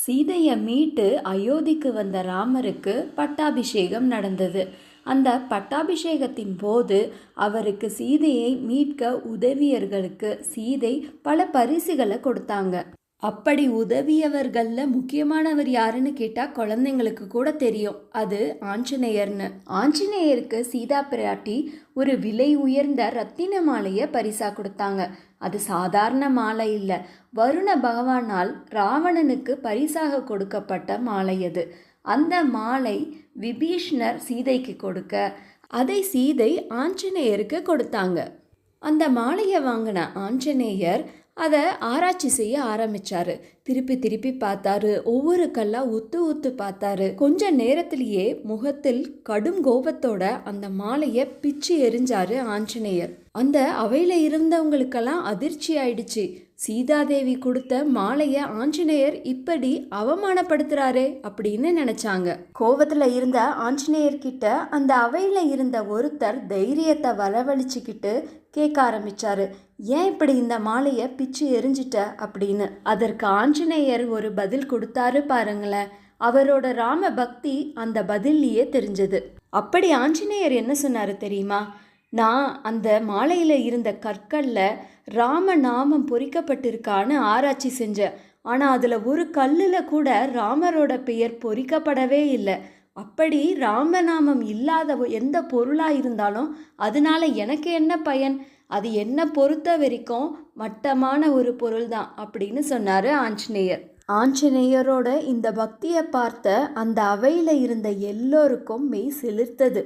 சீதையை மீட்டு அயோத்திக்கு வந்த ராமருக்கு பட்டாபிஷேகம் நடந்தது. அந்த பட்டாபிஷேகத்தின் போது அவருக்கு சீதையை மீட்க உதவியர்களுக்கு சீதை பல பரிசுகளை கொடுத்தாங்க. அப்படி உதவியவர்களில் முக்கியமானவர் யாருன்னு கேட்டால் குழந்தைங்களுக்கு கூட தெரியும். அது ஆஞ்சநேயர்னு. ஆஞ்சநேயருக்கு சீதா பிராட்டி ஒரு விலை உயர்ந்த ரத்தின மாலையை பரிசாக கொடுத்தாங்க. அது சாதாரண மாலை இல்லை, வருண பகவானால் ராவணனுக்கு பரிசாக கொடுக்கப்பட்ட மாலை அது. அந்த மாலை விபீஷ்ணர் சீதைக்கு கொடுக்க அதை சீதை ஆஞ்சநேயருக்கு கொடுத்தாங்க. அந்த மாலையை வாங்கின ஆஞ்சநேயர் அதை ஆராய்ச்சி செய்ய ஆரம்பிச்சாரு. திருப்பி திருப்பி பார்த்தாரு, ஒவ்வொரு கல்லா உத்து பார்த்தாரு. கொஞ்ச நேரத்திலேயே முகத்தில் கடும் கோபத்தோட அந்த மாலையை பிச்சு எரிஞ்சாரு ஆஞ்சநேயர். அந்த அவையில இருந்தவங்களுக்கெல்லாம் அதிர்ச்சி ஆயிடுச்சு. சீதாதேவி கொடுத்த மாலையை ஆஞ்சநேயர் இப்படி அவமானப்படுத்துறாரே அப்படின்னு நினைச்சாங்க. கோபத்துல இருந்த ஆஞ்சநேயர் கிட்ட அந்த அவையில இருந்த ஒருத்தர் தைரியத்தை வரவழைச்சுக்கிட்டு கேட்க ஆரம்பிச்சாரு, ஏன் இப்படி இந்த மாலையை பிச்சு எரிஞ்சிட்ட அப்படின்னு. அதற்கு ஆஞ்சநேயர் ஒரு பதில் கொடுத்தாரு பாருங்களேன். அவரோட ராம பக்தி அந்த பதில்லையே தெரிஞ்சது. அப்படி ஆஞ்சநேயர் என்ன சொன்னாரு தெரியுமா? நான் அந்த மாலையில் இருந்த கற்களில் ராம நாமம் பொறிக்கப்பட்டிருக்கான்னு ஆராய்ச்சி செஞ்சேன். ஆனால் அதில் ஒரு கல்லில் கூட ராமரோட பெயர் பொறிக்கப்படவே இல்லை. அப்படி ராமநாமம் இல்லாத எந்த பொருளாக இருந்தாலும் அதனால எனக்கு என்ன பயன்? அது என்ன பொறுத்த வரைக்கும் மட்டமான ஒரு பொருள் தான் அப்படின்னு சொன்னார் ஆஞ்சநேயர். ஆஞ்சநேயரோட இந்த பக்தியை பார்த்த அந்த அவையில் இருந்த எல்லோருக்கும் மெய் சிலிர்த்தது.